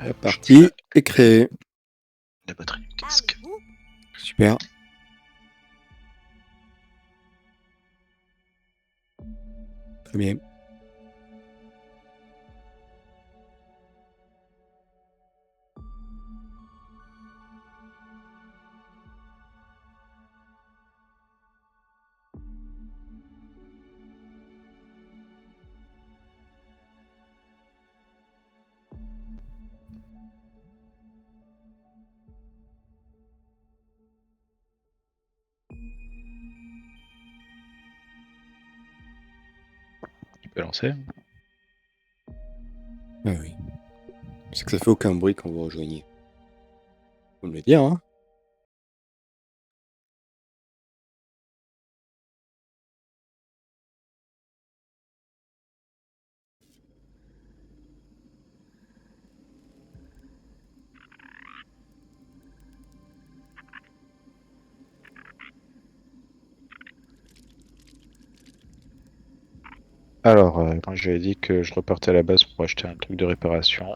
La partie est créée. La batterie du casque. Super. Très bien. Tu peux lancer. Ah oui. C'est que ça fait aucun bruit quand vous rejoignez. Faut me le dire, hein. Alors, quand je lui ai dit que je repartais à la base pour acheter un truc de réparation,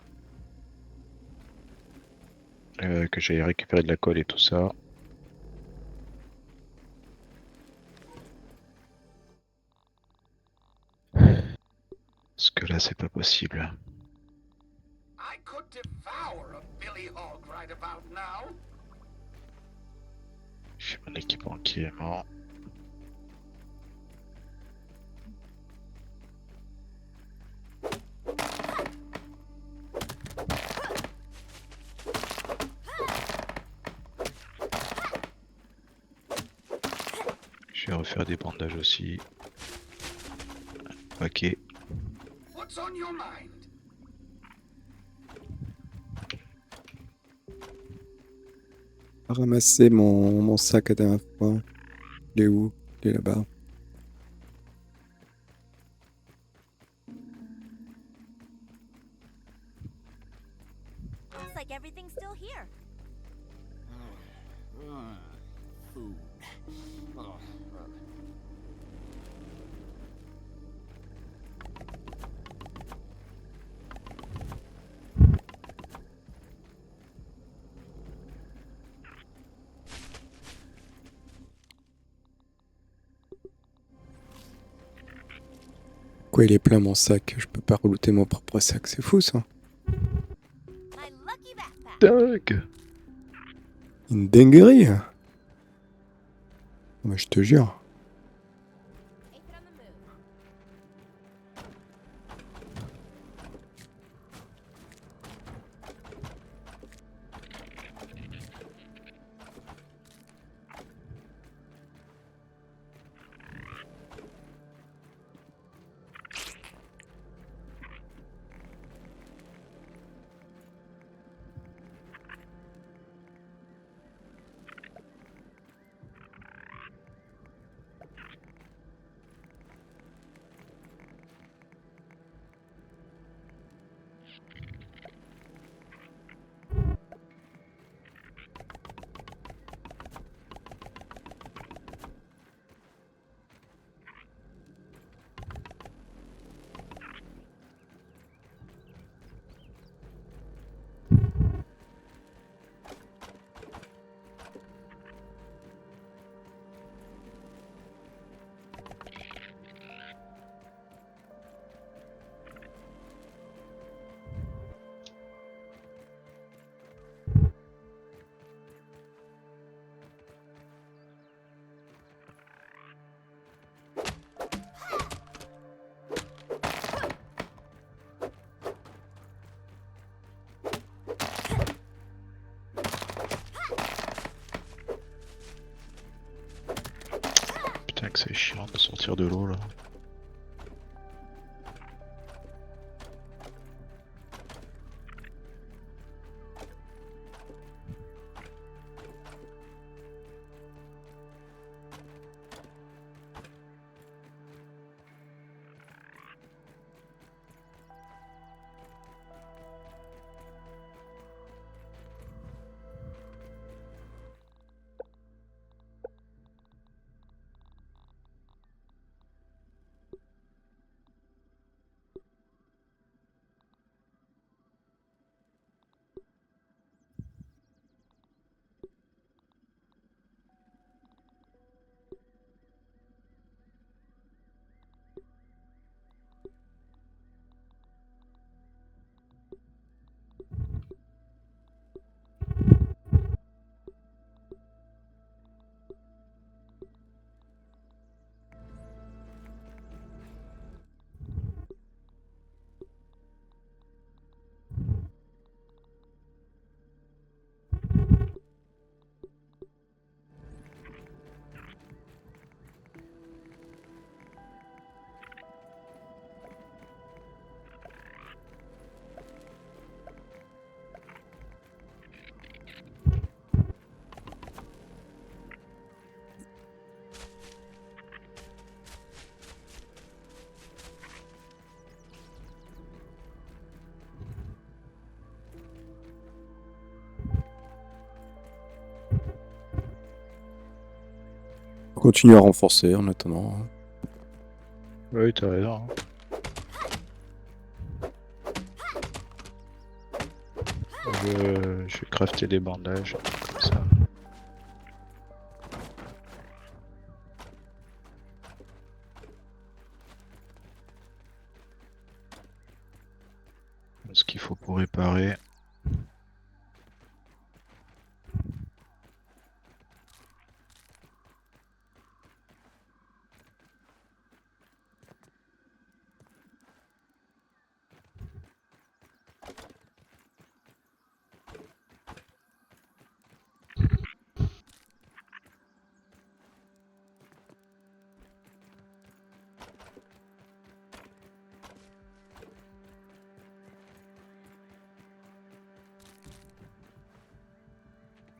que j'allais récupérer de la colle et tout ça. Parce que là, c'est pas possible. I could devour a Billy Hog right about now. J'ai mon équipement qui est mort. Je vais refaire des bandages aussi. Ok. What's on your mind? Ramasser mon sac à dernière fois. Il est où? Il est là-bas. Looks like everything's still here. Food. Quoi, il est plein mon sac. Je peux pas relouter mon propre sac. C'est fou ça. My lucky backpack. Doug! Une dinguerie. Moi, je te jure. Aphid on the move. Putain que c'est chiant de sortir de l'eau là. continue à renforcer en attendant. Hein. Oui, t'as raison. Hein. Je vais crafter des bandages, comme ça. Ce qu'il faut pour réparer.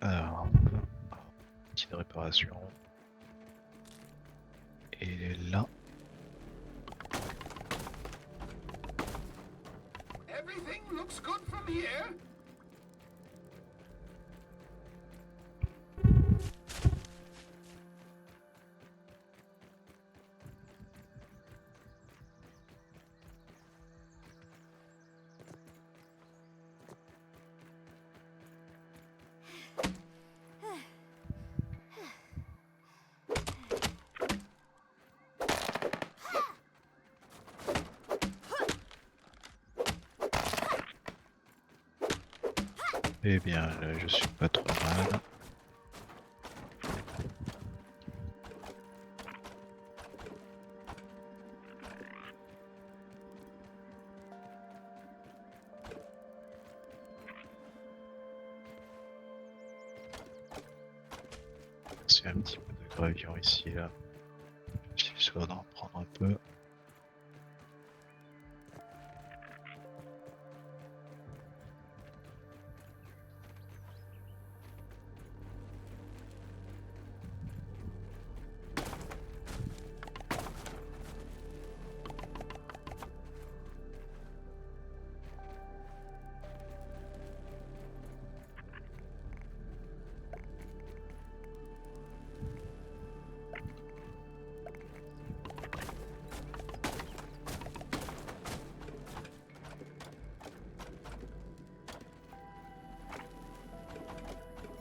Alors, petite réparation. Et là. Everything looks good from here. Eh bien, là, je suis pas trop mal. C'est un petit peu de gravillon ici, là. Je suis sûr d'en prendre un peu.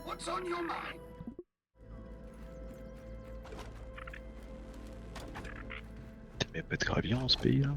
What's on your mind? Mais pas de gravillon dans ce pays là.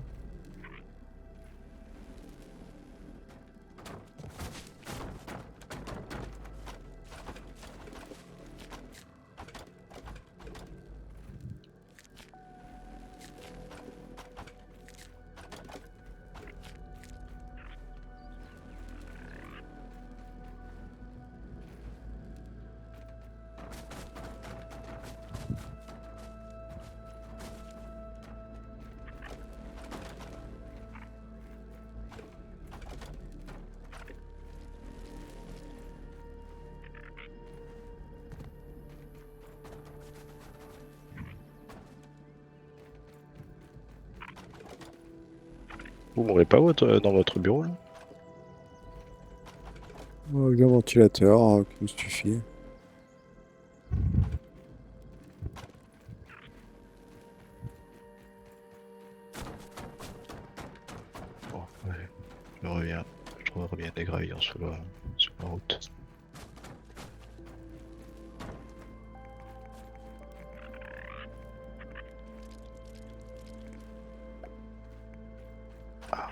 Vous mourrez pas dans votre bureau là? Avec un ventilateur qui me suffit. Bon, allez, je reviens des gravillons sur la route. Ah.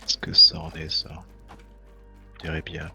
Est-ce que ça en est ça? Je dirais bien.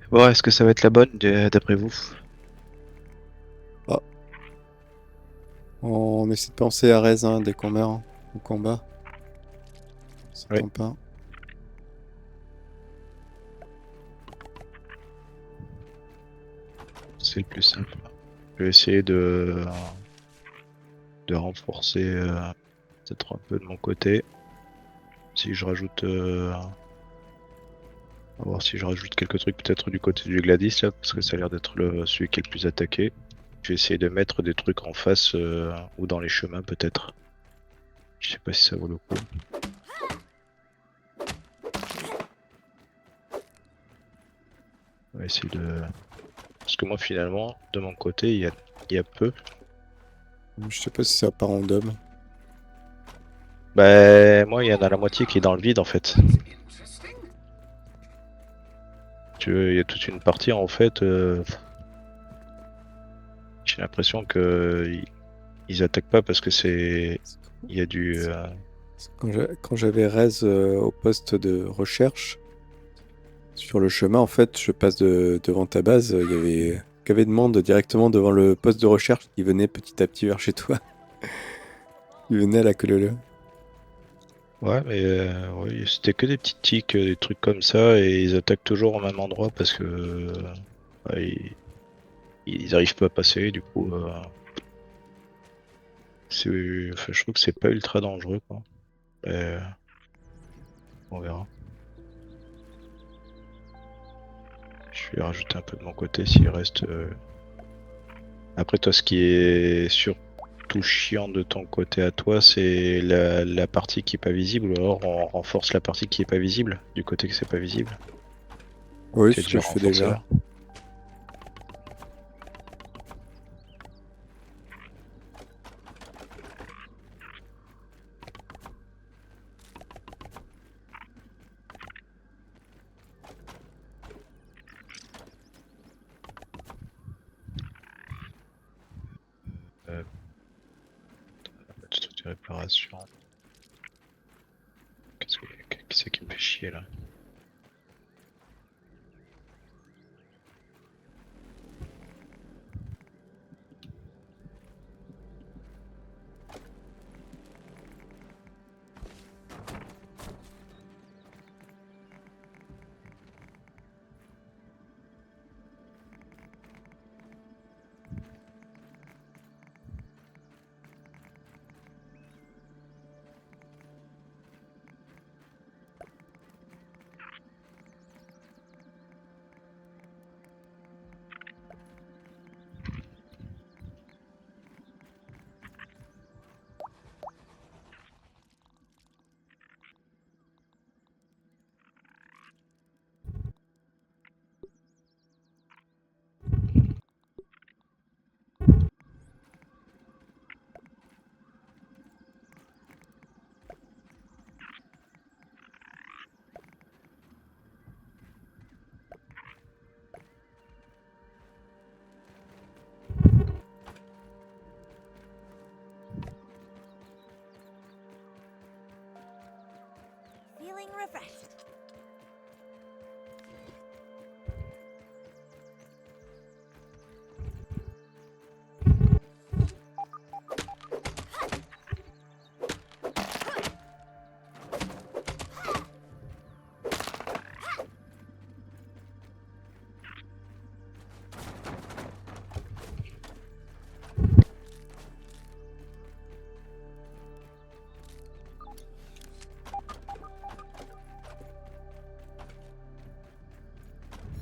Bon, est-ce que ça va être la bonne d'après vous? On essaie de penser à Rez hein, dès qu'on meurt hein, au combat. Ça Oui. s'entend pas. C'est le plus simple. Je vais essayer de renforcer peut-être un peu de mon côté. Si je rajoute... on va voir si je rajoute quelques trucs peut-être du côté du Gladys là, parce que ça a l'air d'être celui qui est le plus attaqué. Je vais essayer de mettre des trucs en face ou dans les chemins peut-être. Je sais pas si ça vaut le coup. On va essayer de... Parce que moi finalement, de mon côté, il y a peu. Je sais pas si ça part en dôme. Bah moi il y en a la moitié qui est dans le vide en fait. That's interesting. Tu veux, il y a toute une partie en fait. J'ai l'impression que ils attaquent pas parce que c'est... Il y a du... Quand j'avais Rez au poste de recherche, sur le chemin, en fait, je passe devant ta base, il y avait de monde directement devant le poste de recherche qui venait petit à petit vers chez toi. Il venait à la queue leu. Ouais, mais oui, c'était que des petits tics, des trucs comme ça, et ils attaquent toujours au même endroit parce que ouais, ils arrivent pas à passer, du coup, enfin, je trouve que c'est pas ultra dangereux, quoi. Et, on verra. Je vais rajouter un peu de mon côté s'il reste. Après, toi, ce qui est surtout chiant de ton côté à toi, c'est la partie qui est pas visible, ou alors on renforce la partie qui est pas visible, du côté que c'est pas visible. Oui, C'est c'est ce que déjà je fais renforcé déjà. là. Euh, Tout de réparation. Qu'est-ce que qui c'est qui me fait chier là? Feeling refreshed.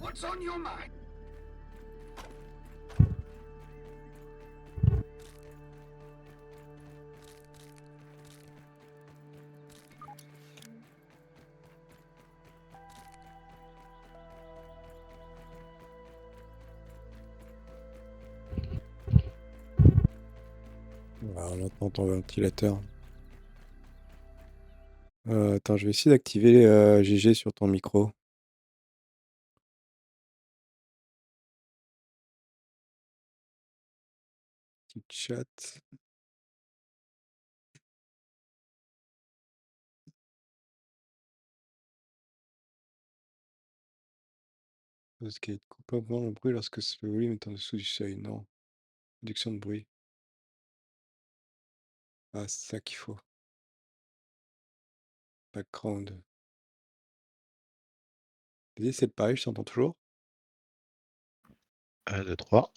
What's on your mind? Alors, on entend ton ventilateur. Attends, je vais essayer d'activer GG sur ton micro. Petit chat. Parce qu'il coupe un peu le bruit lorsque le volume est en dessous du seuil. Non. Réduction de bruit. Ah, c'est ça qu'il faut. Background. Vas-y, c'est pareil, je t'entends toujours. 1, 2, 3.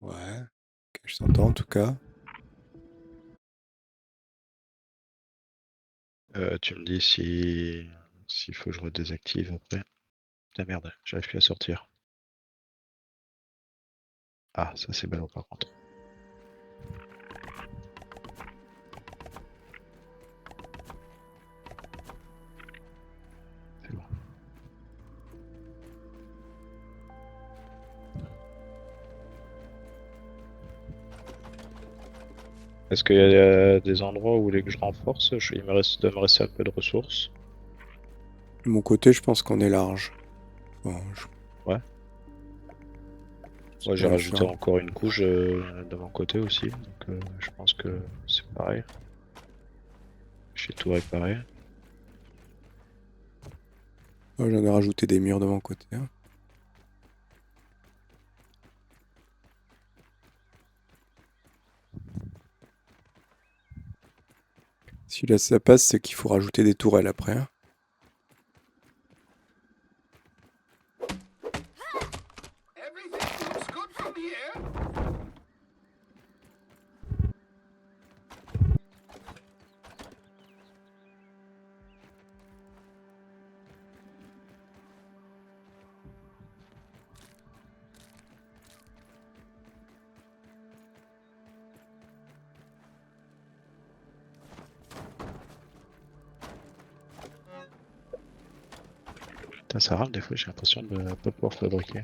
Ouais. Ok, je t'entends en tout cas. Tu me dis si s'il faut que je redésactive après. La merde, j'arrive plus à sortir. Ah, ça c'est ballot par contre. C'est bon. Est-ce qu'il y a des endroits où vous voulez que je renforce? Il me rester un peu de ressources. De mon côté, je pense qu'on est large. Bon, Ouais. Moi j'ai pourrais le rajouté faire. encore une couche de mon côté aussi, donc je pense que c'est pareil. J'ai tout réparé. Ouais, j'en ai rajouté des murs de mon côté. Hein. Si là ça passe, c'est qu'il faut rajouter des tourelles après. Hein. Everything looks good from here. Putain, ça rame des fois, j'ai l'impression de ne pas pouvoir fabriquer.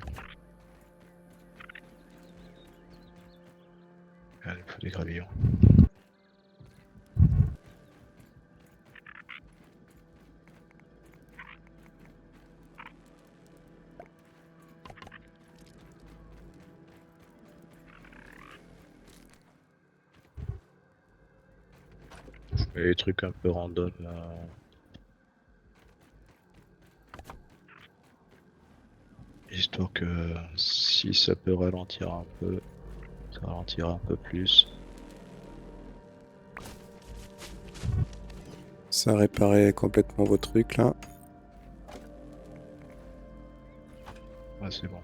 Ah, il me faut des gravillons. Je mets des trucs un peu random. Histoire que si ça peut ralentir un peu, ça ralentira un peu plus. Ça a réparé complètement vos trucs là. Ouais, c'est bon.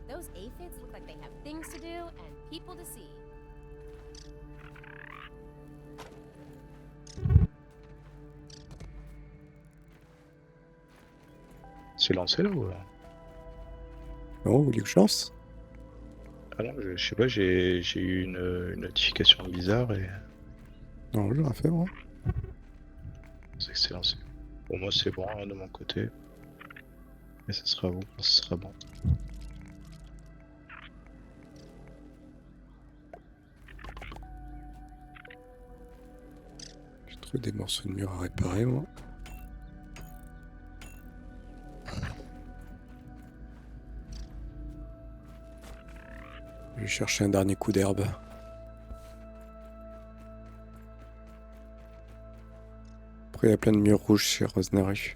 Those aphids look like they have things to do and people to see. C'est lancé là ou Non, vous voulez que je lance? Ah non, je sais pas, j'ai eu une notification bizarre et Non, j'ai rien fait moi. c'est que c'est lancé. Pour moi c'est bon hein, de mon côté. Et ça sera vous, ça sera bon. J'ai trouvé des morceaux de mur à réparer moi. Je vais chercher un dernier coup d'herbe. Après, il y a plein de murs rouges chez Rosnary.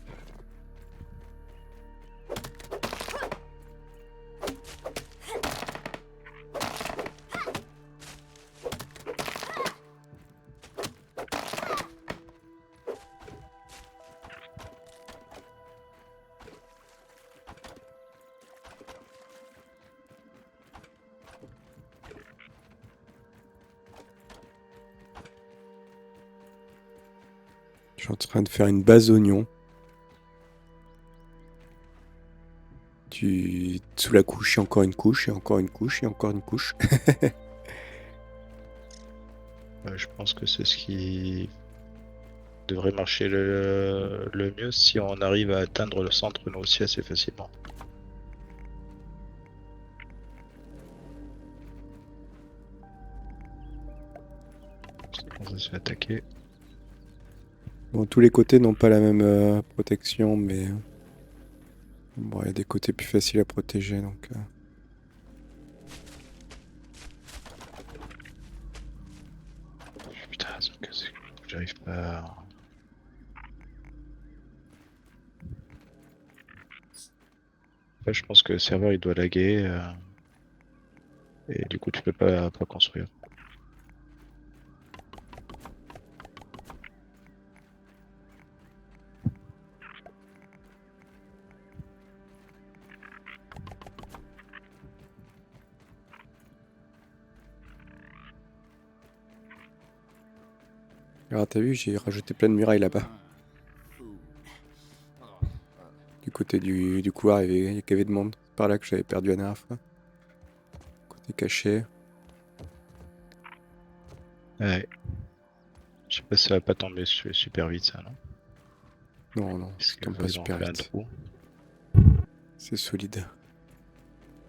Je suis en train de faire une base oignon. Sous la couche, et encore une couche, et encore une couche, et encore une couche. Je pense que c'est ce qui devrait marcher le mieux si on arrive à atteindre le centre nous aussi assez facilement. C'est bon, ça se fait attaquer. Bon, tous les côtés n'ont pas la même protection, mais bon, il y a des côtés plus faciles à protéger, donc. Putain, j'arrive pas. Là, je pense que le serveur il doit laguer et du coup tu peux pas construire. Alors, t'as vu, j'ai rajouté plein de murailles là-bas. Du côté du couloir, il y avait de monde. C'est par là que j'avais perdu la dernière fois. Côté caché. Ouais. Je sais pas si ça va pas tomber super vite ça, non? Non, non, Parce ça que tombe pas ils ont super fait un vite. trou. C'est solide.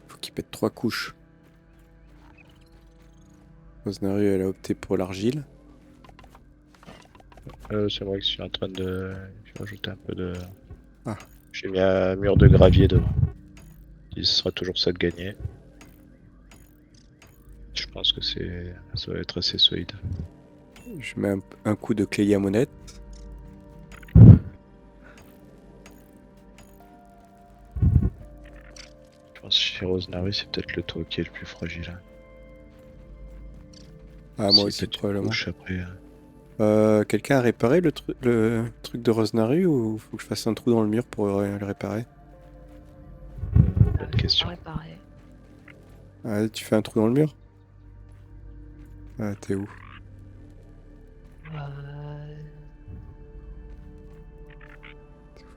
Faut qu'il pète 3 couches. Rosemary, elle a opté pour l'argile. C'est vrai que je suis en train de. Je vais rajouter un peu de. Ah. J'ai mis un mur de gravier devant. Et ce sera toujours ça de gagner. Je pense que ça va être assez solide. Je mets un coup de clé à monette. Je pense que chez Rosemary, c'est peut-être le toit qui est le plus fragile. Ah, moi Si, aussi, peut-être une probablement. couche après. Quelqu'un a réparé le truc de Rosemary ou faut que je fasse un trou dans le mur pour le réparer? Bonne question. Réparer. Ah, tu fais un trou dans le mur? Ah, t'es où?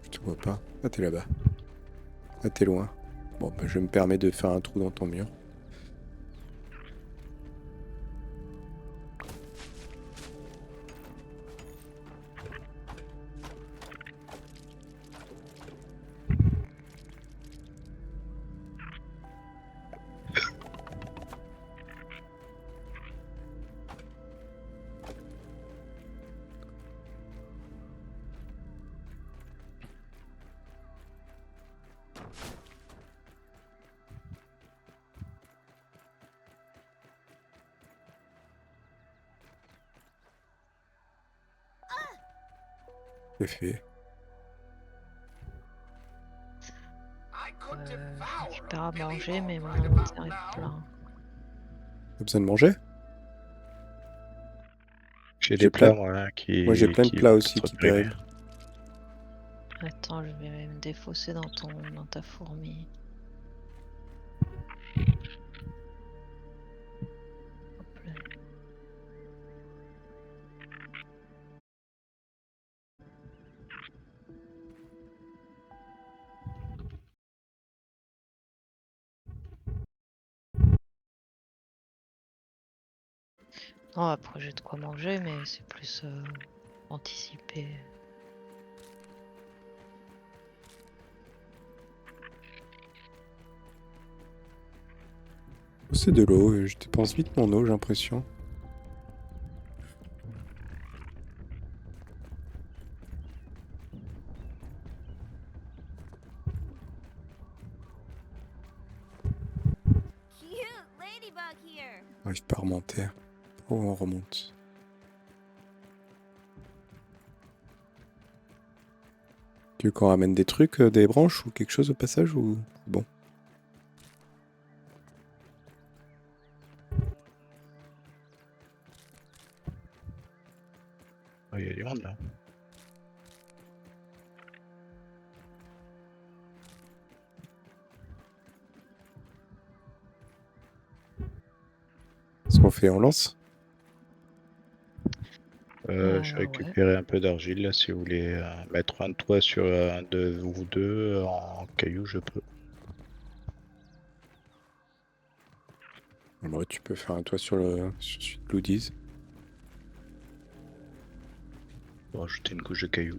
Je te vois pas. Ah, t'es là-bas. Ah, t'es loin. Bon, bah, je me permets de faire un trou dans ton mur. C'est fait. I could Je devour récupère a à Billy manger, mais Hog mon right about inventaire est now. plein. T'as besoin de manger? J'ai J'ai des plein- plats, moi, hein, Moi, j'ai plein de qui plats vont aussi être qui périmés. périment. Attends, je vais me défausser dans ta fourmi. Hop là. Non, après j'ai de quoi manger, mais c'est plus anticiper. Oh, c'est de l'eau. Je dépense vite mon eau, j'ai l'impression. Cute ladybug here. J'arrive pas à remonter. Oh, on remonte. Tu veux qu'on ramène des trucs, des branches ou quelque chose au passage ou bon? Oh, il y a du monde là. Qu'est-ce qu'on fait? On lance? Je Ouais. récupérais un peu d'argile là, si vous voulez mettre un toit sur un de vous deux en cailloux, je peux. Ouais, tu peux faire un toit sur celui de Bloodies. Bon, Faut rajouter une couche de cailloux.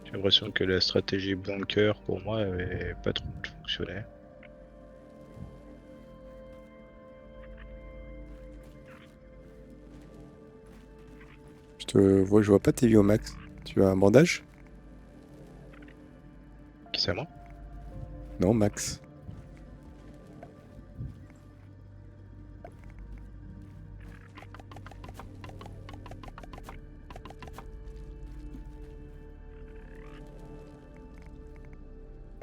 J'ai l'impression que la stratégie bunker pour moi avait pas trop fonctionné. Je vois pas tes vies au max. Tu as un bandage? Qui c'est à moi? Non, max.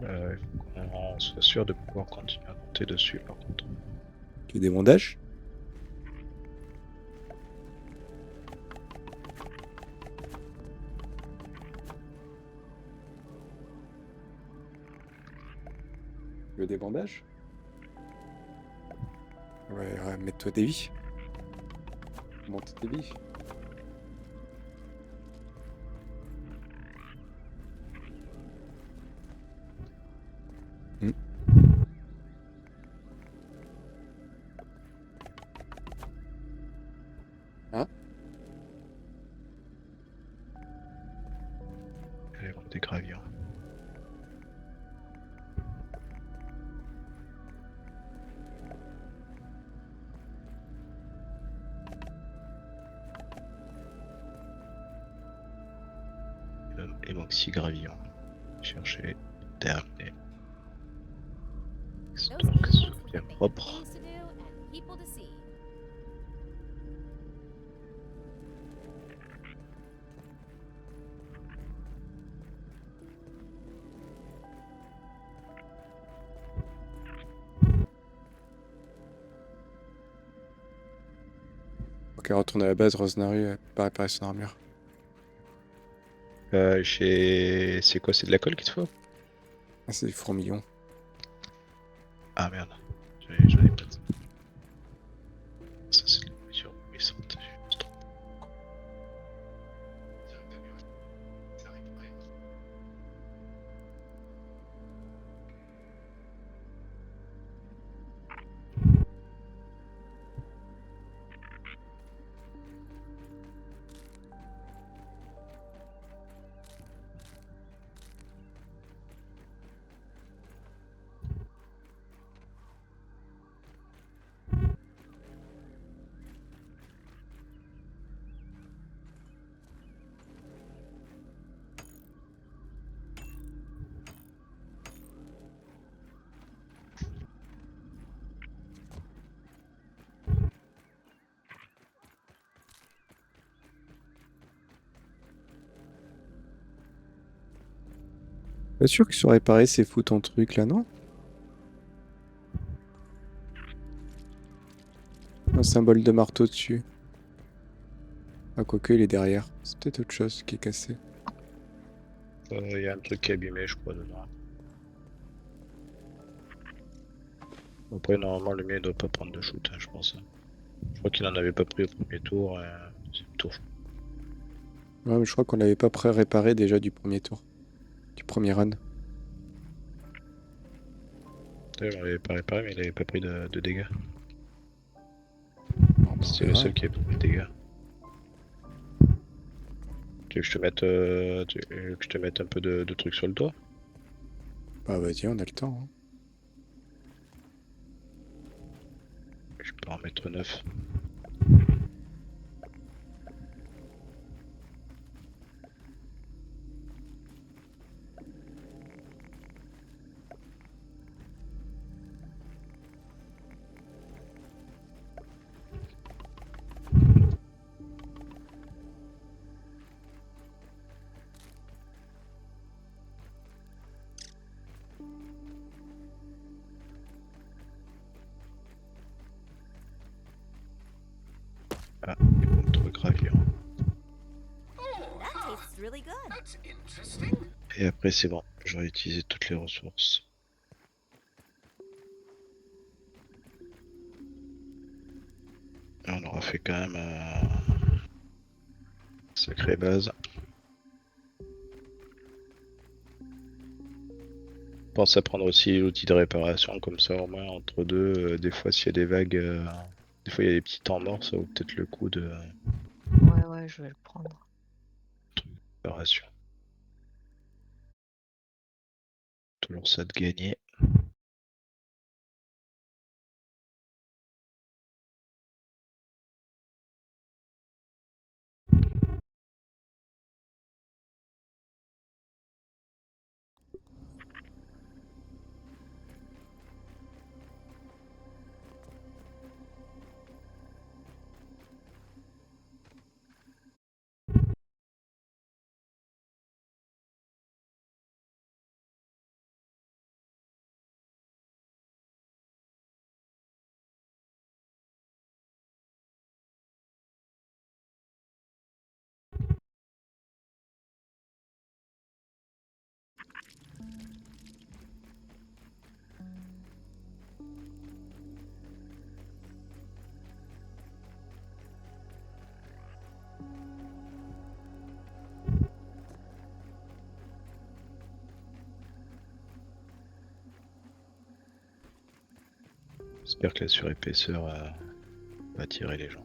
Il faut qu'on soit sûr de pouvoir continuer à monter dessus par contre. Tu as des bandages? Tu veux des bandages? Ouais, mets-toi des vies. Monte tes vies. Hein? Allez, on dégravir. Il manque 6 gravillons. Chercher, terminer. Those Donc, aphids look c'est like they have propre. things to do and people to see. Ok, retourne à la base, Rosemary, pas réparer son armure. C'est quoi? C'est de la colle qu'il te faut? Ah, c'est des fourmillons. Ah merde, j'en ai pas. Ça c'est la mesure puissante. Pas sûr que sur réparer, c'est fou ton truc là, non? Un symbole de marteau dessus. Ah, quoique, il est derrière. C'est peut-être autre chose qui est cassé. Il y a un truc qui est abîmé, je crois, dedans. Après, normalement, le mien il doit pas prendre de shoot, hein, je pense. Je crois qu'il en avait pas pris au premier tour. C'est le tour. Ouais, mais je crois qu'on l'avait pas pré-réparé déjà du premier tour. Du premier run. D'ailleurs, on l'avait pas réparé, mais il avait pas pris de dégâts. Bon, bah, C'était on le verra. seul qui avait pris des dégâts. Tu veux que je te mette, tu veux que je te mette un peu de trucs sur le toit? Bah vas-y, on a le temps, hein. Je peux en mettre 9. Ah, il manque 3 gravures. Oh, That tastes really good. that's interesting. Et après, c'est bon, j'aurai utilisé toutes les ressources. Et on aura fait quand même sacrée base. Pense à prendre aussi l'outil de réparation, comme ça au moins entre deux, des fois s'il y a des vagues, des fois il y a des petits temps morts, ça vaut peut-être le coup de Ouais, je vais le prendre. réparation. Toujours ça de gagner. J'espère que la surépaisseur va attirer les gens.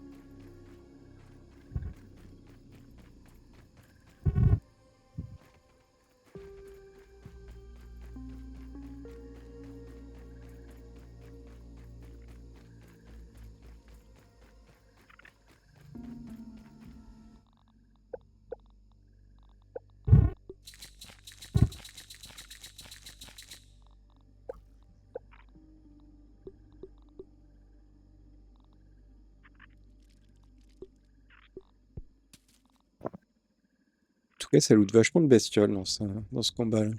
En tout cas, ça loot vachement de bestioles dans ce combat-là.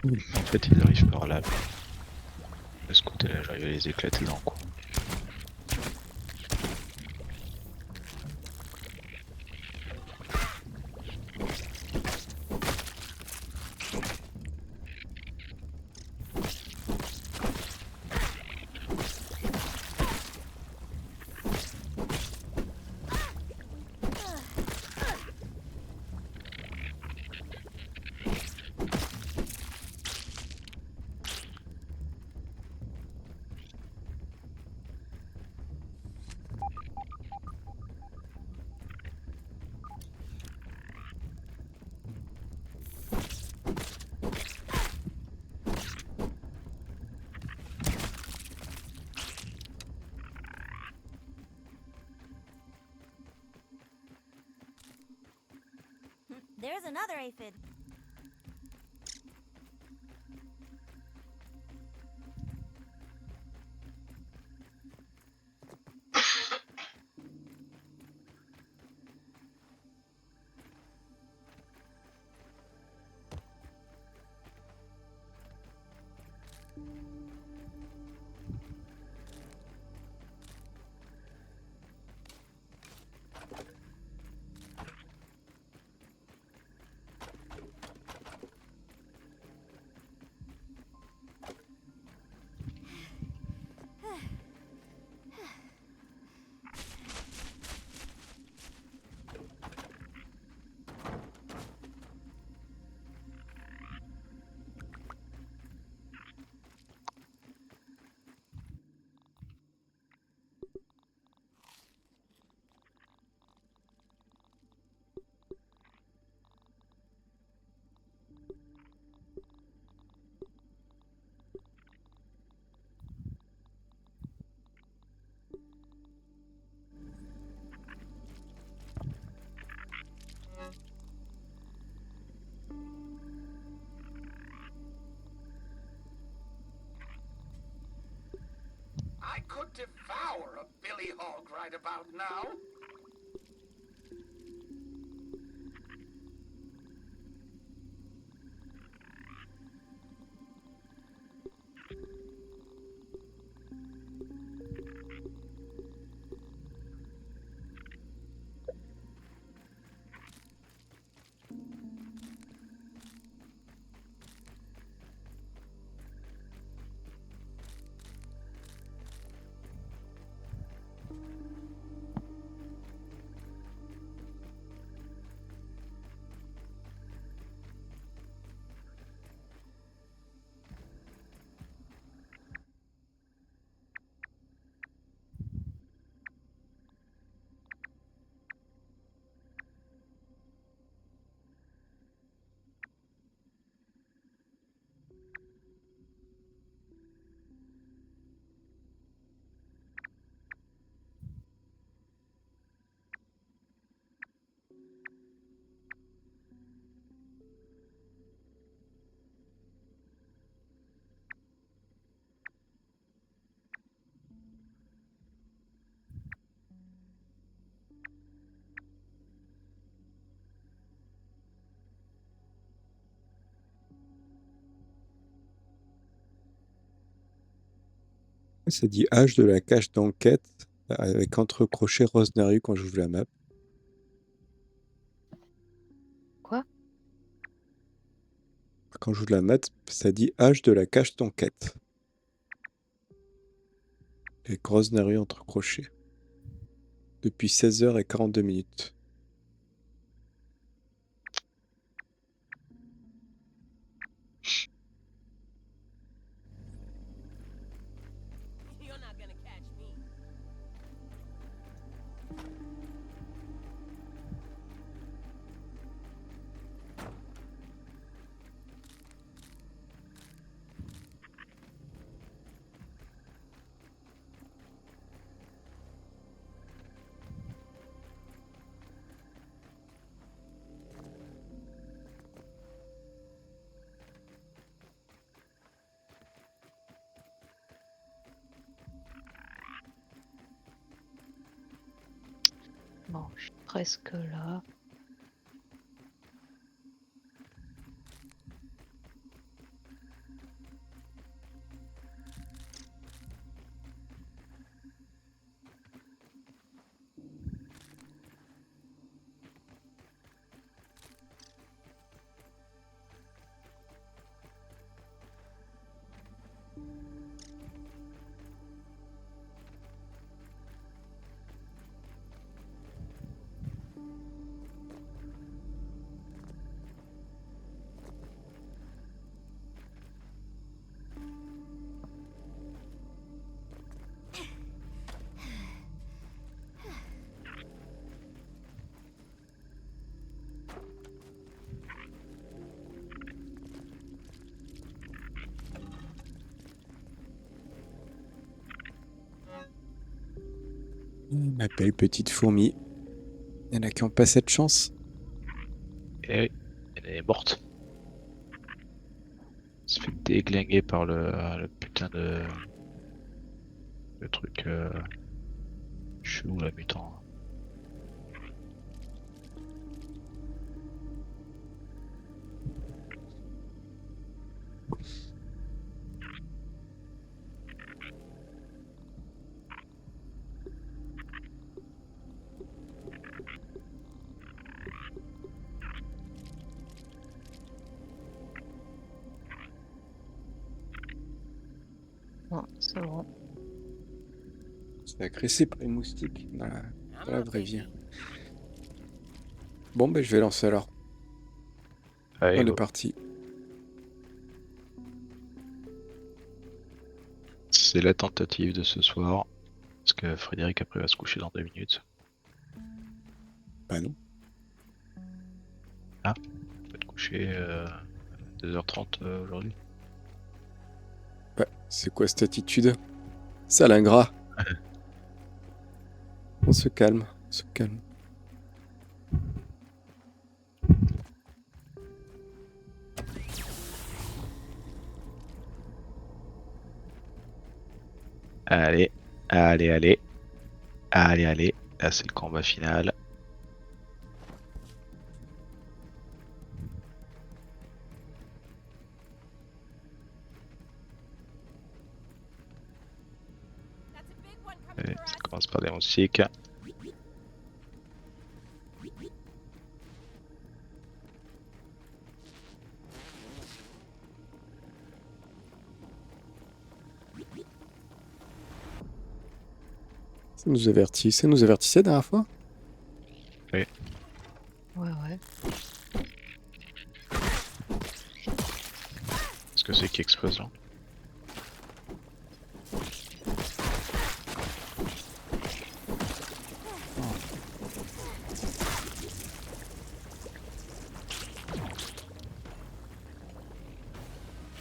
En fait, ils arrivent par là. De ce côté-là, j'arrive à les éclater dans le coin. There's another aphid. I could devour a billy hog right about now. Ça dit H de la cache d'enquête avec entre crochets Rosemary quand j'ouvre la map. Quoi? Quand j'ouvre la map, ça dit H de la cache d'enquête. Avec Rosemary entre crochets. Depuis 16h42. You're not gonna catch me. Bon, je suis presque là. Ma belle petite fourmi. Il y en a qui n'ont pas cette chance. Et oui, elle est morte. Elle se fait déglinguer par le putain de. Le truc. Chelou, la mutant. Bon, c'est bon. C'est agressé par les moustiques dans la vraie vie. Bon, ben je vais lancer alors. Allez, On est go. parti. C'est la tentative de ce soir. Parce que Frédéric après va se coucher dans 2 minutes. Bah non. On va te coucher 2h30 aujourd'hui. Ouais, c'est quoi cette attitude? Sale ingrat. On se calme, on se calme. Allez, allez, allez. Allez, allez. Là, c'est le combat final. That's a big one coming Allez, for ça us. commence par des moustiques. Ça nous avertit. Ça nous avertissait la dernière fois? Ouais, ouais. Qu'est-ce que c'est qui explose là?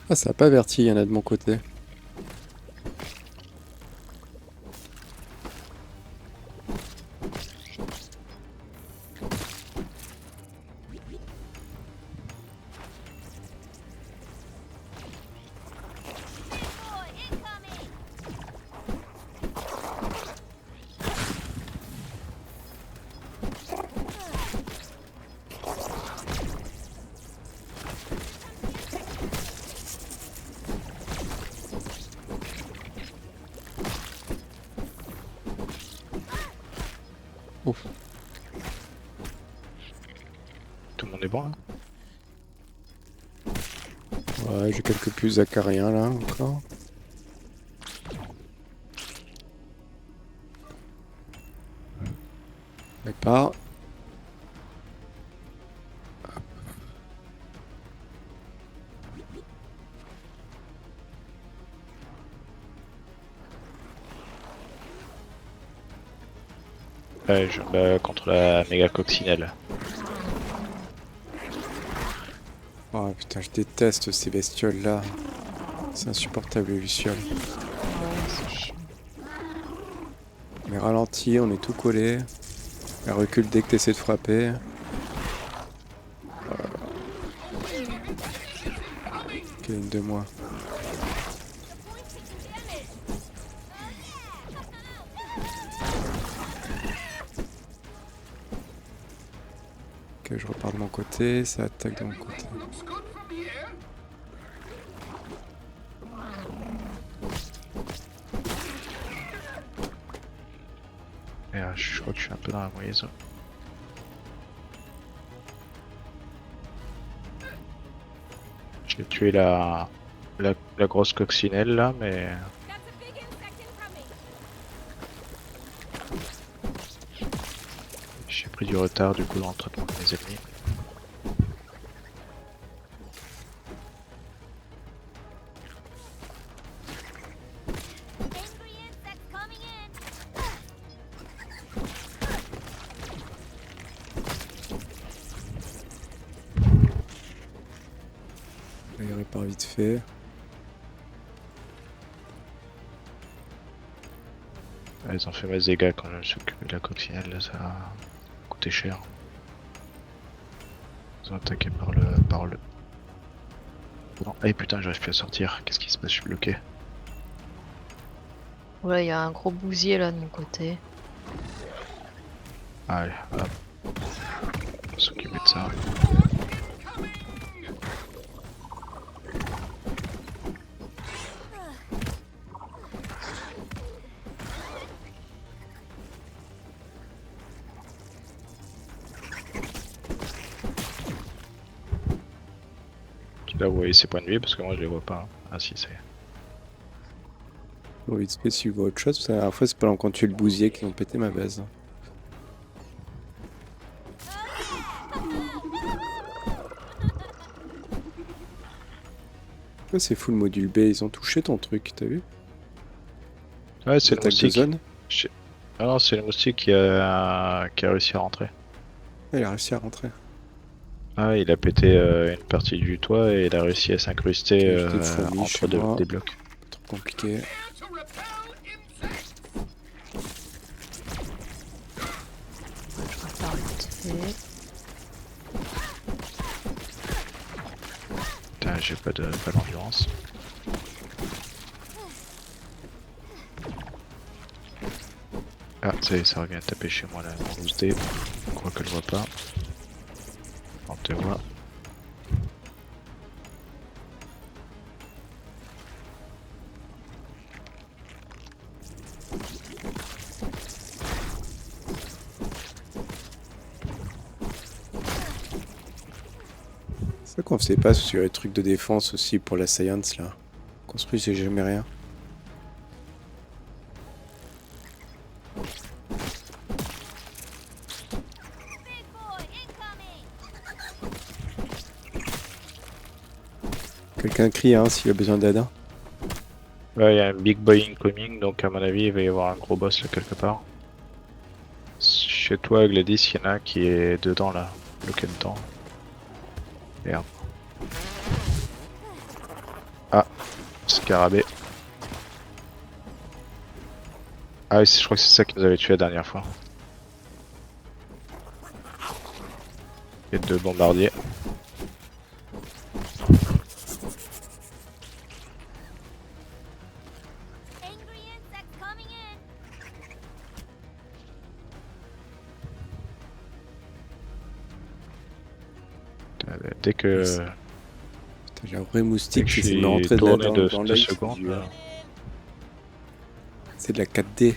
Ah, ça n'a pas averti, il y en a de mon côté. Boy, incoming! Ouf. Tout le monde est bon là? Ouais, j'ai quelques puces acariens là encore. Répare. Ouais, je me bats contre la méga coccinelle. Oh putain, je déteste ces bestioles là. C'est insupportable les lucioles. Ouais, c'est chiant. On est ralenti, on est tout collé. Elle recule dès que tu essaies de frapper. Ok, une de moi. Ok, je repars de mon côté, ça attaque de mon côté. Looks good from here. Et je crois que je suis un peu dans la mauvaise. J'ai tué la grosse coccinelle là, mais That's a big insect incoming. j'ai pris du retard du coup dans le traitement de mes ennemis. Angry insect coming in. Là, il répare vite fait. Ils ont fait mes dégâts quand je me suis occupé de la coccinelle, là, ça a coûté cher. Ils ont attaqué par le. Non, eh putain, j'arrive plus à sortir. Qu'est-ce qui se passe? Je suis bloqué. Voilà, il y a un gros bousier là de mon côté. Allez, hop. On va s'occuper de ça. Là, vous voyez ses points de vie parce que moi je les vois pas. Ah, si, c'est. Bon, vite fait, si vous voyez autre chose, parce que la dernière fois, c'est pendant qu'on tuait le bousier qu'ils ont pété ma base. Pourquoi c'est full module B? Ils ont touché ton truc, t'as vu? Ouais, c'est le Attaque de moustique. zone. Ah non, c'est le moustique qui a réussi à rentrer. Elle a réussi à rentrer. Ah, il a pété une partie du toit et il a réussi à s'incruster Ok, j'ai des fourmis entre chez moi. des blocs. Pas trop compliqué. To repel insects. Je repars vite fait. Putain, j'ai pas d'endurance. Ah, ça y est, ça revient taper chez moi là, mon loose dé. Je crois qu'elle voit pas. On te voit. C'est ça qu'on faisait pas sur les trucs de défense aussi pour la science là. Construit, c'est jamais rien. Big boy incoming. Quelqu'un crie hein, s'il a besoin d'aide. Hein. Ouais, il y a un big boy incoming, donc à mon avis, il va y avoir un gros boss là, quelque part. Chez toi, Gladys, il y en a un qui est dedans là, bloqué dedans. Merde. Ah, scarabée. Ah oui, je crois que c'est ça qui nous avait tué la dernière fois. Et deux bombardiers. Angry insect coming in. Dès que, Putain, j'ai un vrai dès moustique que je qui s'est suis mis rentrer tourné dans de dans 2 l'œil. secondes, C'est de la 4D.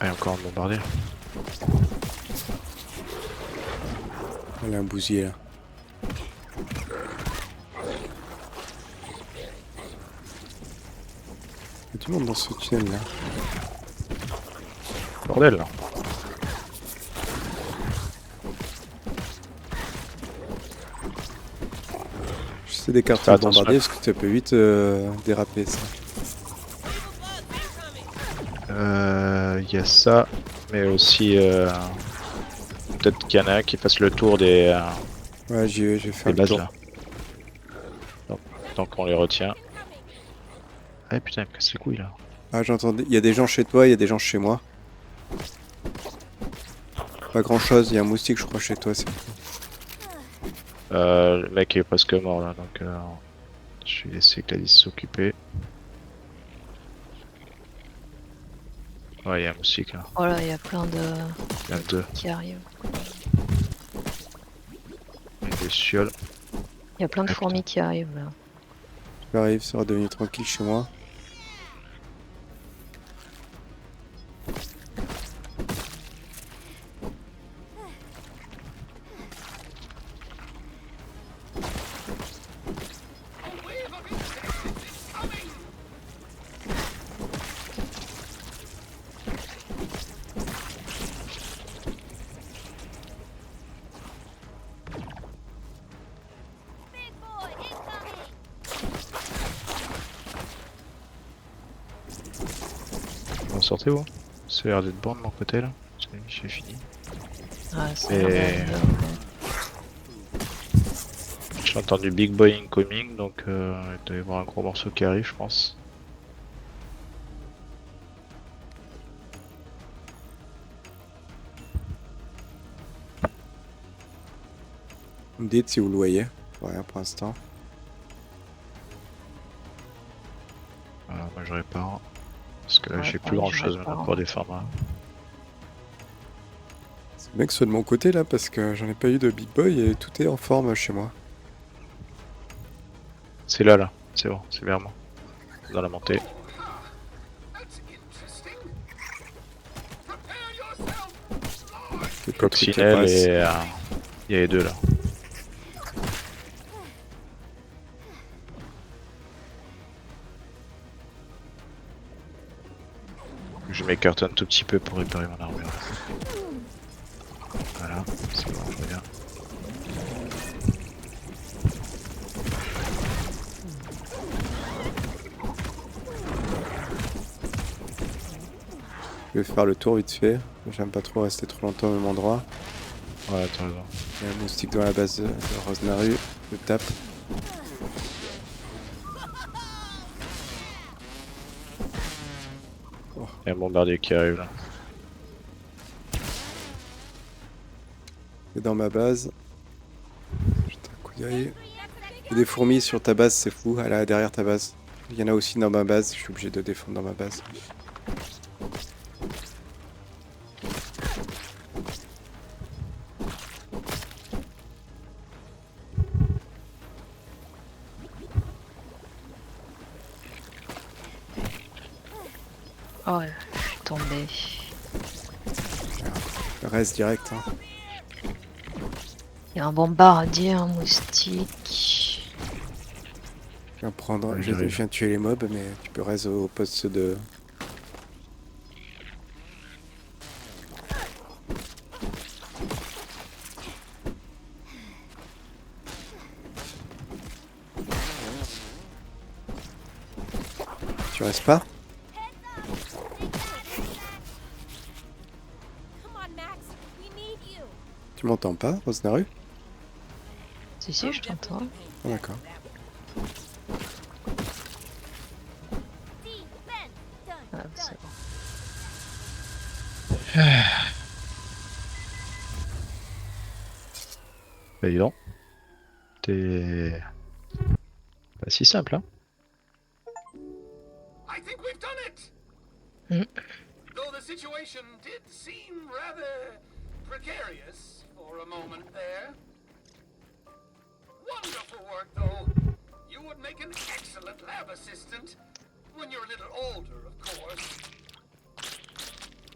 Ah, il y a encore un bombardier. Il y a un bousier là. Il y a du monde dans ce tunnel là. Bordel là. J'essaie d'écarter Fais le attention. bombardier parce que ça peut vite déraper ça. Il y a ça, mais aussi peut-être qu'il y en a un qui fasse le tour des Ouais, j'ai fait un bases tour. là. Tant qu'on les retient. Ah putain, il me casse les couilles là. Ah, j'entendais. Il y a des gens chez toi, il y a des gens chez moi. Pas grand chose, il y a un moustique, je crois, chez toi. C'est... Le mec est presque mort là, donc je vais laisser Gladys s'occuper. Ouais, il y a un moustique là. Oh là, il y a plein de Il y en a deux. qui arrivent. Il y a des chioles. Il y a plein de Ah, fourmis qui arrivent là. J'arrive, ça va devenir tranquille chez moi. A wave of insects is coming! Big boy incoming! Vous en sortez vous? Ça a l'air d'être bon de mon côté là. J'ai fini. Ah, ça Et- J'ai entendu Big Boy incoming, donc il doit y avoir un gros morceau qui arrive, je pense. Vous me dites si vous le voyez. Rien pour l'instant. Voilà, moi je répare. Parce que là Ouais, j'ai pareil, plus grand je chose répare. maintenant pour défendre. Hein. C'est bien que ce soit de mon côté là, parce que j'en ai pas eu de big boy et tout est en forme chez moi. C'est là, c'est bon, c'est vers moi. Dans la montée. That's interesting. Prepare yourself, Lord. C'est pas le truc qui Coccinelle passe. et il y a les deux là. Je m'écarte un tout petit peu pour réparer mon armure. Voilà, c'est bon, je reviens. Je vais faire le tour vite fait. J'aime pas trop rester trop longtemps au même endroit. Ouais, t'as raison. Il y a un moustique dans la base de Rosnaru. Je tape. Il y a un bombardier qui arrive là. Et dans ma base. Jette un coup d'œil. Il y a des fourmis sur ta base, c'est fou. Elle est derrière ta base. Il y en a aussi dans ma base. Je suis obligé de défendre dans ma base. Oh, ouais, je suis tombé. Reste direct. Hein. Il y a un bombardier, un moustique. Je viens prendre. Ouais, Je j'arrive. viens tuer les mobs, mais tu peux rester au poste de. Tu restes pas? Come on, Max. We need you. Tu m'entends pas, Rosnaru? Si, si, je t'entends. Ah, d'accord. Defense. Done. Ah, Done. c'est bon. Bah dis donc. T'es pas si simple hein. I think we've done it. Mm. Though the situation did seem rather precarious for a moment there. Wonderful work, though. You would make an excellent lab assistant when you're a little older, of course.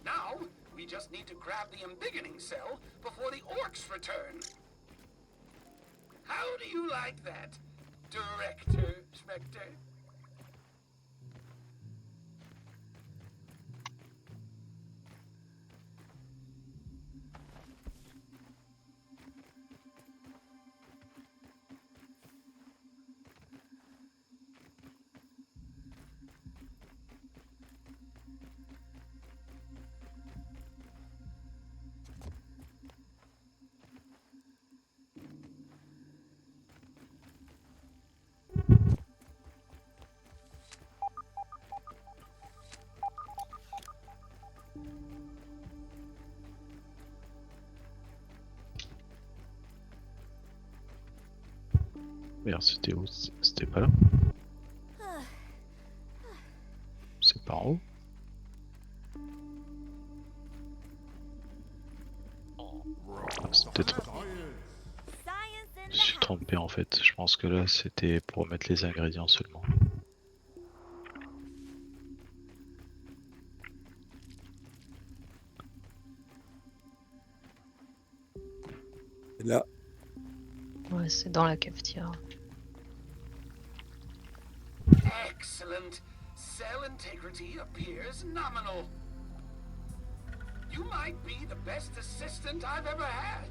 Now, we just need to grab the embiggening cell before the orcs return. How do you like that, Director Spectre? Merde, c'était où? C'était pas là? C'est par en haut? Ah, c'est peut-être... Science in Je suis trompé en fait. Je pense que là c'était pour mettre les ingrédients seulement. Et là, Ouais, c'est dans la cafetière. Excellent. Cell integrity appears nominal. You might be the best assistant I've ever had,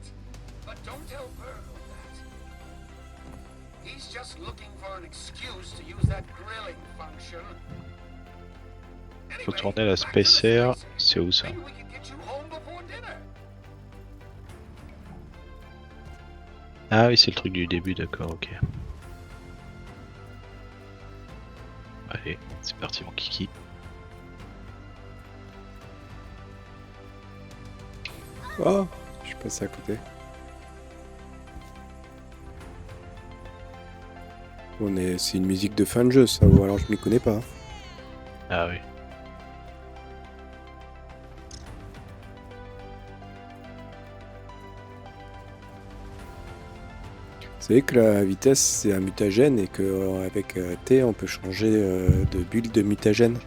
but don't tell Virgil that. He's just looking for an excuse to use that grilling function. Faut Anyway, tourner la back to the Spacer, spacer. c'est où ça? Maybe we can get you home before dinner. Ah oui, c'est le truc du début, d'accord, ok. Allez, c'est parti mon kiki. oh, je suis passé à côté. C'est une musique de fin de jeu, ça, ou alors je m'y connais pas. Ah oui. Vous savez que la vitesse c'est un mutagène et qu'avec T on peut changer de build de mutagène. Du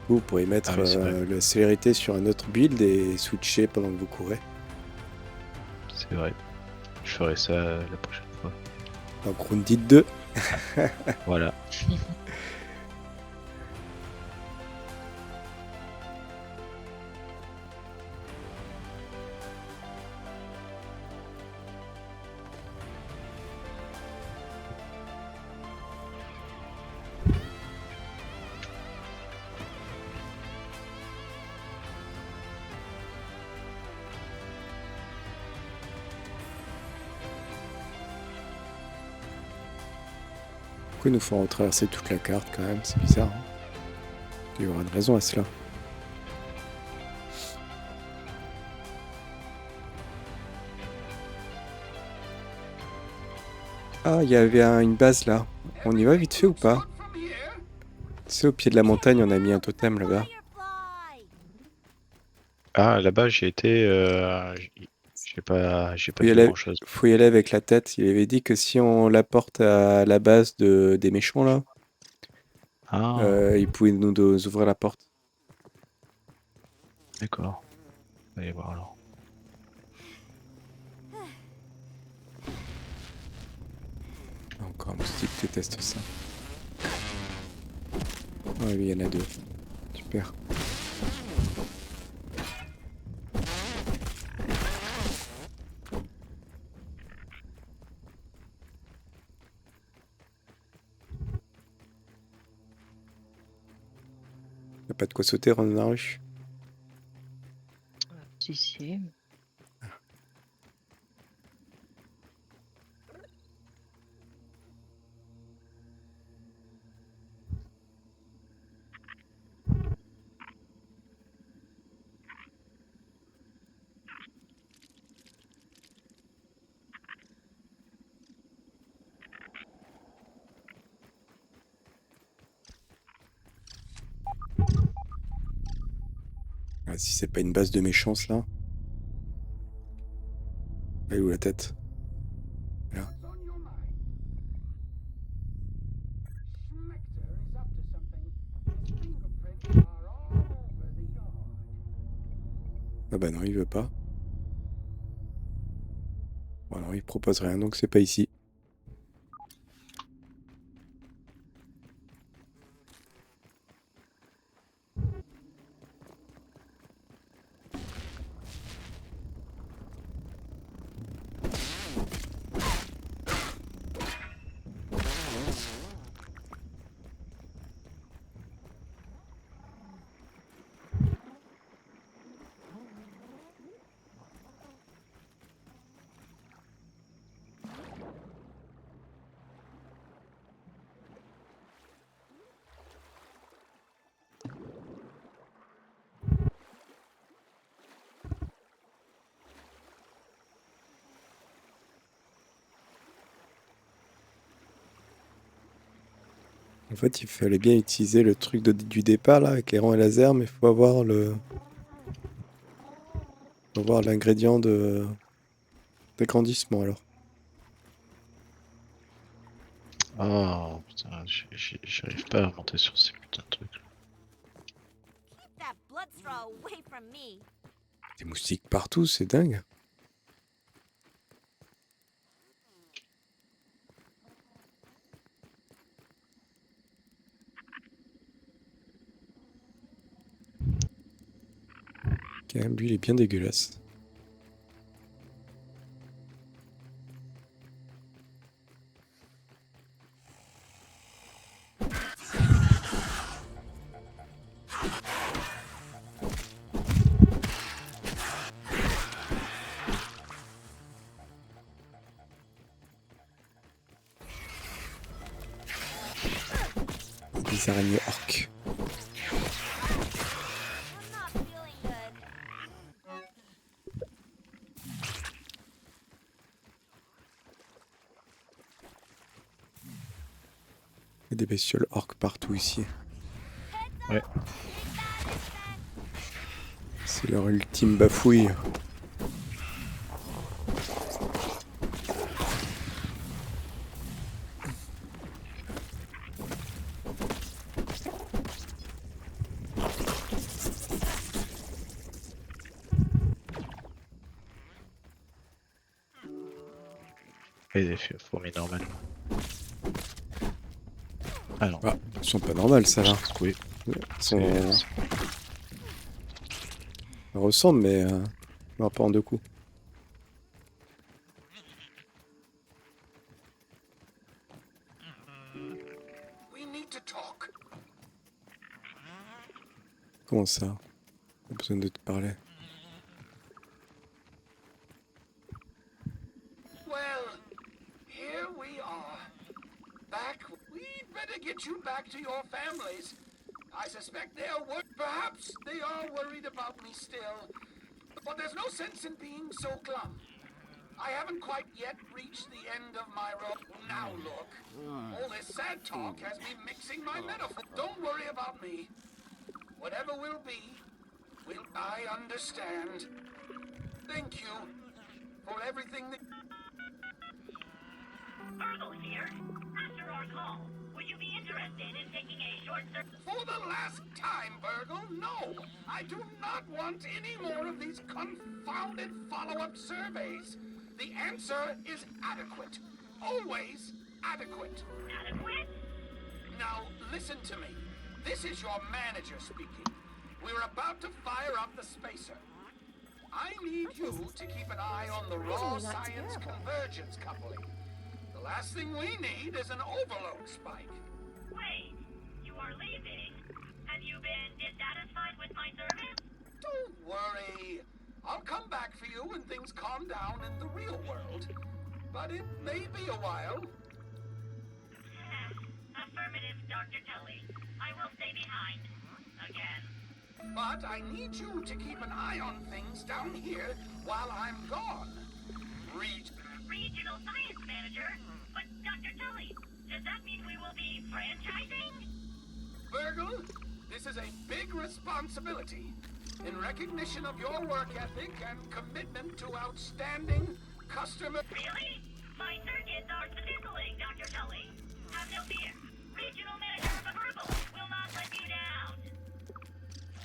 coup, vous pourrez mettre Ah oui, c'est vrai. la célérité sur un autre build et switcher pendant que vous courez. C'est vrai. Je ferai ça la prochaine fois. Dans Grounded 2. Voilà. Pourquoi ils nous font retraverser toute la carte quand même? C'est bizarre. Hein, il y aura une raison à cela. Ah, il y avait une base là. On y va vite fait ou pas? Look from here. Tu sais, au pied de la montagne, on a mis un totem là-bas. Firefly! Ah, là-bas j'ai été... j'ai pas Faut y dit aller, grand chose. faut y aller avec la tête. Il avait dit que si on l'apporte à la base des méchants là, Ah, il pouvait nous ouvrir la porte. d'accord. Allez voir alors. Encore un moustique qui teste ça. Ah oui, il y en a deux. Super. Y a pas de quoi sauter dans la rue. Si. Ah, si c'est pas une base de méchance là. Elle est où la tête? Là. What's on your mind? Schmechter is up to something. His fingerprints are all over the yard. Ah bah non, il veut pas. Bon, alors il propose rien, donc c'est pas ici. En fait, il fallait bien utiliser le truc du départ là, avec les rangs et laser, mais il faut avoir l'ingrédient d'agrandissement alors. Oh putain, j'arrive pas à remonter sur ces putains de trucs. Keep that blood straw away from me. Des moustiques partout, c'est dingue. Quand même, lui, il est bien dégueulasse. Des araignées orques. I'm not feeling good. Il y a des bestioles orques partout ici. Ouais. C'est leur ultime bafouille. Et des fourmis normales. Ah non. Ah, elles sont pas normales, ça là. Oui. Elles ressemblent, mais non, pas en deux coups. We need to talk. Comment ça? Pas besoin de te parler. Well, here we are. Back. We'd better get you back to your families. I suspect they're perhaps they are worried about me still. But there's no sense in being so glum. I haven't quite yet reached the end of my rope. Now look. All this sad talk has me mixing my metaphor. Don't worry about me. Whatever will be, I understand. Thank you for everything that... Virgil here. After our call, would you be interested in taking a short survey? For the last time, Burgle, no! I do not want any more of these confounded follow-up surveys. The answer is adequate. Always adequate. Adequate? Now, listen to me. This is your manager speaking. We're about to fire up the spacer. I need you to keep an eye on the raw science convergence coupling. The last thing we need is an overload spike. Wait, you are leaving? Have you been dissatisfied with my service? Don't worry. I'll come back for you when things calm down in the real world. But it may be a while. Affirmative, Dr. Tully. I will stay behind. Again. But I need you to keep an eye on things down here while I'm gone. Regional Science Manager? But Dr. Tully, does that mean we will be franchising? Virgil, this is a big responsibility. In recognition of your work ethic and commitment to outstanding customer... Really? My circuits are fizzling, Dr. Tully. Have no fear. Regional Manager of Herbal will not let you down.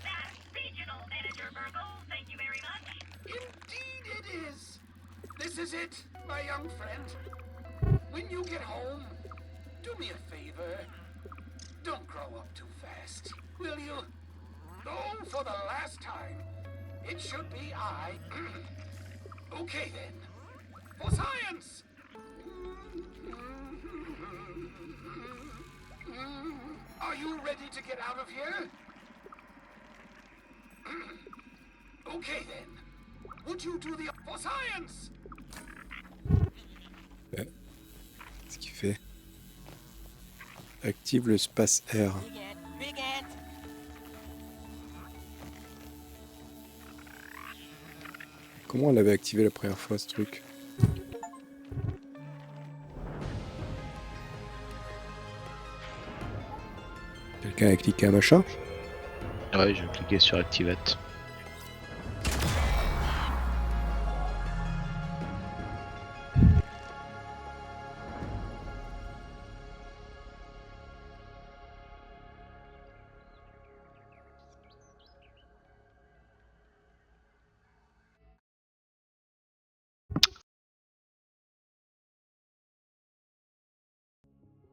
That Regional Manager Virgo, thank you very much. Indeed it is. This is it, my young friend. When you get home, do me a favor. Don't grow up too fast, will you? Oh, for the last time. It should be I. Okay then. For science! Are you ready to get out of here? Okay then. Would you do the for science? Ce qu'il fait. Active le space R. Big ant. Comment on l'avait activé la première fois ce truc? Quelqu'un a cliqué un machin? Ouais, j'ai cliqué sur Activate.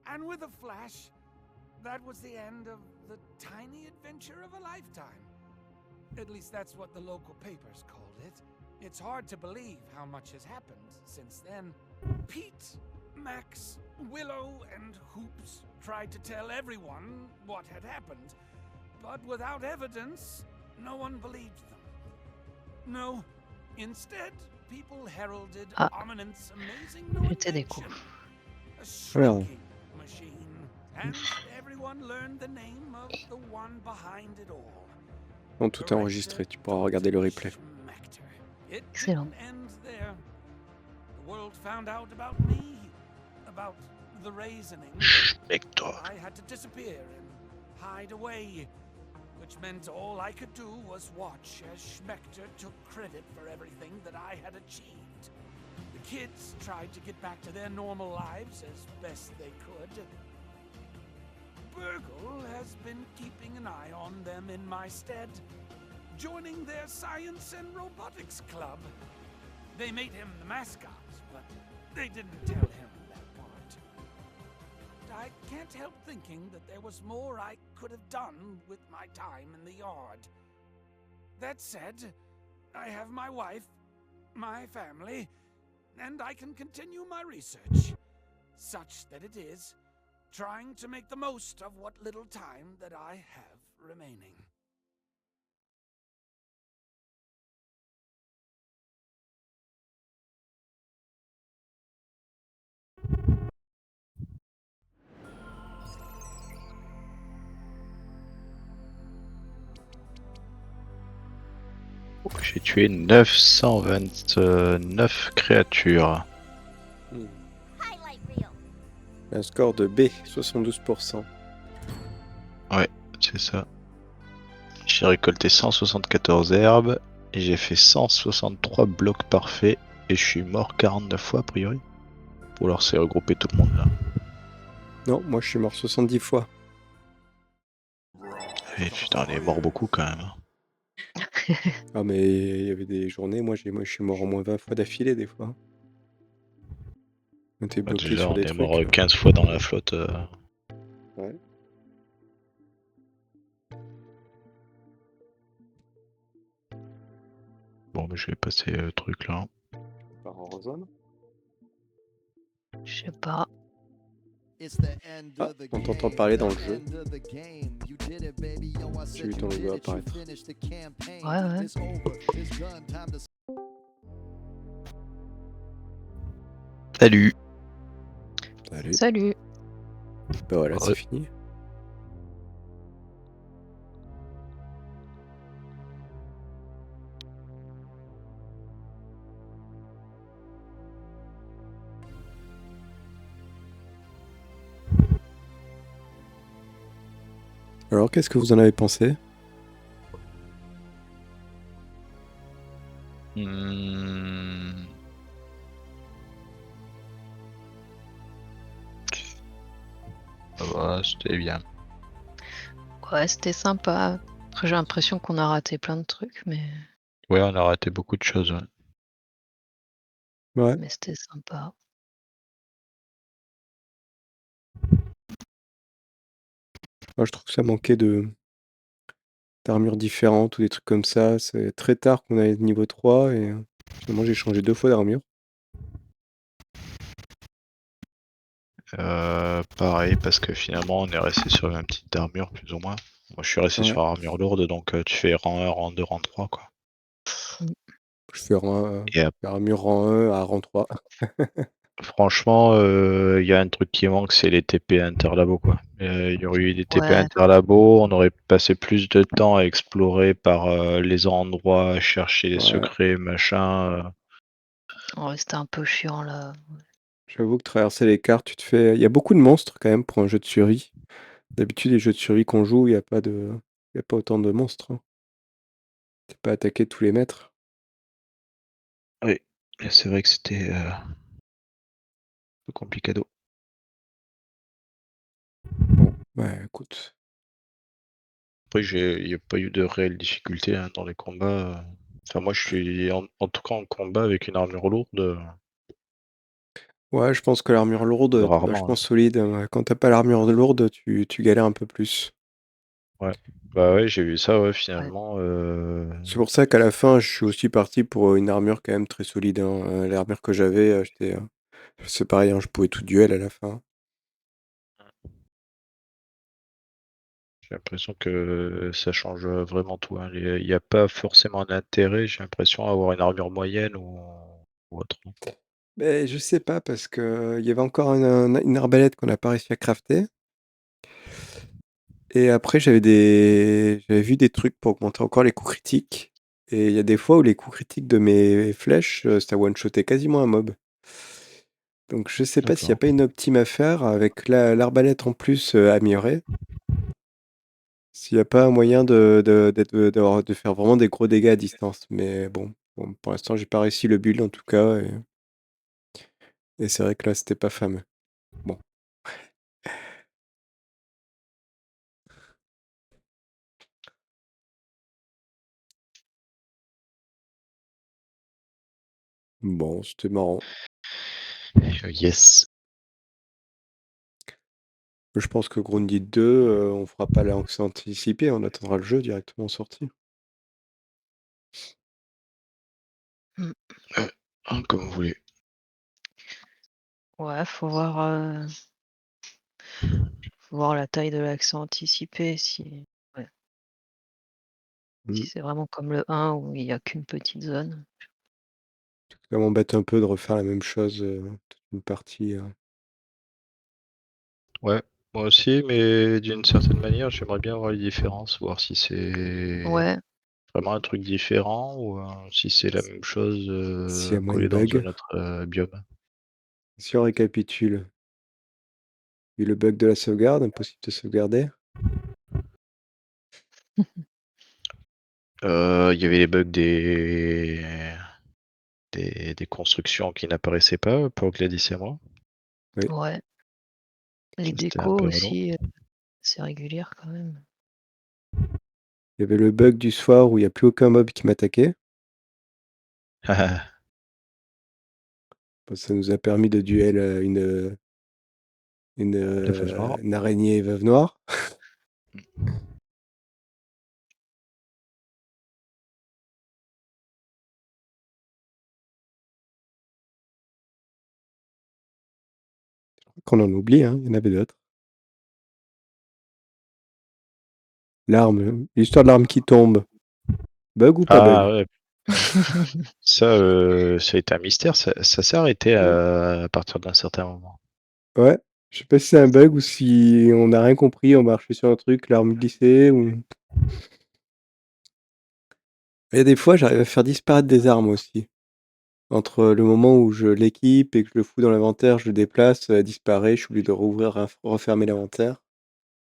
And with a flash, that was the end of the tiny adventure of a lifetime. At least that's what the local papers called it. It's hard to believe how much has happened since then. Pete, Max, Willow, and Hoops tried to tell everyone what had happened, but without evidence, no one believed them. No, instead, people heralded Ominent's amazing new Jeter des coups. invention, a Well. shrinking machine, and everyone learned the name of the one behind it all. Non, tout est enregistré, tu pourras regarder le replay. It Excellent. didn't end there. The world found out about me, about the raisoning. Schmector. I had to disappear and hide away, which meant all I could do was watch as Schmector took credit for everything that I had achieved. The kids tried to get back to their normal lives as best they could. Burgle has been keeping an eye on them in my stead, joining their science and robotics club. They made him the mascot, but they didn't tell him that part. I can't help thinking that there was more I could have done with my time in the yard. That said, I have my wife, my family, and I can continue my research. Such that it is, trying to make the most of what little time that I have remaining. J'ai tué 929 créatures. Highlight reel. Un score de B, 72%. C'est ça. J'ai récolté 174 herbes et j'ai fait 163 blocs parfaits et je suis mort 49 fois a priori. Ou alors c'est regrouper tout le monde là. Non, moi je suis mort 70 fois. Et putain, on est mort beaucoup quand même. Ah mais il y avait des journées, moi je suis mort au moins 20 fois d'affilée des fois. On était Bah, bloqué déjà sur on des est trucs. mort 15 fois dans la flotte. Ouais. Bon mais je vais passer le truc là. Par en zone. Je sais pas. Ah, on t'entend parler dans le jeu. J'ai vu ton logo apparaître. Ouais. Salut. Salut. Salut. Bah voilà, Ouais. c'est fini. Alors, qu'est-ce que vous en avez pensé? Ça va, c'était bien. Ouais, c'était sympa. Après, j'ai l'impression qu'on a raté plein de trucs, Ouais, on a raté beaucoup de choses. Ouais. Ouais. mais c'était sympa. Moi, je trouve que ça manquait d'armures différentes ou des trucs comme ça. C'est très tard qu'on a niveau 3 et finalement j'ai changé 2 fois d'armure. Pareil, parce que finalement, on est resté sur la même type d'armure, plus ou moins. Moi, je suis resté Ouais. sur armure lourde, donc tu fais rang 1, rang 2, rang 3, quoi. Je fais rang, Et armure rang 1 à rang 3. franchement, il y a un truc qui manque, c'est les TP interlabo, quoi. Il y aurait eu des TP Ouais, interlabo, on aurait passé plus de temps à explorer par les endroits, à chercher les Ouais. secrets, machin. ouais, c'était un peu chiant là. J'avoue que traverser les cartes, tu te fais. Il y a beaucoup de monstres quand même pour un jeu de survie. D'habitude, les jeux de survie qu'on joue, il y a pas autant de monstres, hein. T'es pas attaqué tous les mètres. Oui, c'est vrai que c'était un peu complicado. Bon, ouais, écoute. Après, il n'y a pas eu de réelle difficulté hein, dans les combats. Enfin, moi, je suis en tout cas en combat avec une armure lourde, Ouais, je pense que l'armure lourde, t'es rarement. vachement solide, hein. Quand t'as pas l'armure lourde, tu galères un peu plus. Ouais. Bah ouais, j'ai vu ça, ouais, Ouais. finalement. C'est pour ça qu'à la fin, je suis aussi parti pour une armure quand même très solide, hein. L'armure que j'avais, c'est pareil, hein, je pouvais tout duel à la fin. J'ai l'impression que ça change vraiment tout. Hein. Il n'y a pas forcément d'intérêt, j'ai l'impression, à avoir une armure moyenne ou autre. Mais je sais pas parce que il y avait encore une arbalète qu'on n'a pas réussi à crafter. Et après, j'avais vu des trucs pour augmenter encore les coups critiques. Et il y a des fois où les coups critiques de mes flèches, ça one-shotait quasiment un mob. Donc je sais pas s'il n'y a D'accord. pas une optime à faire avec l'arbalète en plus améliorée. S'il n'y a pas un moyen de faire vraiment des gros dégâts à distance. Mais bon, pour l'instant, j'ai pas réussi le build en tout cas. Et c'est vrai que là, c'était pas fameux. Bon. Bon, c'était marrant. Yes. Je pense que Grounded 2, on fera pas l'accès anticipé, on attendra le jeu directement sorti. Mm. Hein, comme vous voulez. Ouais, faut voir la taille de l'accent anticipé ouais, si Mm. c'est vraiment comme le 1 où il y a qu'une petite zone. Ça m'embête un peu de refaire la même chose, toute une partie. Ouais, moi aussi, mais d'une certaine manière, j'aimerais bien voir les différences, voir si c'est Ouais, vraiment un truc différent ou si c'est la même chose S'il y a moins de collée dans bugs. un autre biome. Si on récapitule, il y a eu le bug de la sauvegarde, impossible de sauvegarder. Il y avait les bugs des constructions qui n'apparaissaient pas pour Gladys et moi. Oui. ouais. Les Ça, c'était un décos peu relou. aussi, c'est régulière quand même. Il y avait le bug du soir où il n'y a plus aucun mob qui m'attaquait. Bon, ça nous a permis de duel La feuve noire. une araignée veuve noire. Qu'on en oublie, hein, il y en avait d'autres. L'arme, l'histoire de l'arme qui tombe. Bug ou pas Ah bug? ouais, ça a été un mystère. Ça s'est arrêté à partir d'un certain moment. Ouais, je sais pas si c'est un bug ou si on n'a rien compris, on marchait sur un truc, l'arme glissait ou. Il y a des fois, j'arrive à faire disparaître des armes aussi. Entre le moment où je l'équipe et que je le fous dans l'inventaire, je le déplace, elle disparaît, je suis obligé de rouvrir, refermer l'inventaire.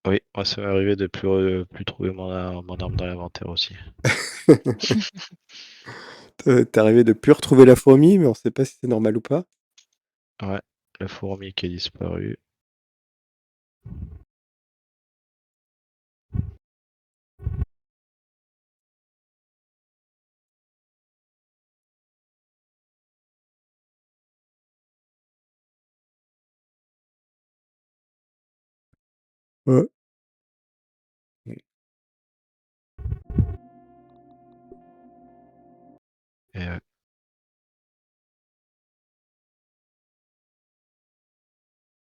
Oui, moi ça m'est arrivé de plus trouver mon arme dans l'inventaire aussi. T'es arrivé de plus retrouver la fourmi, mais on sait pas si c'est normal ou pas. Ouais, la fourmi qui a disparu. Ouais. Et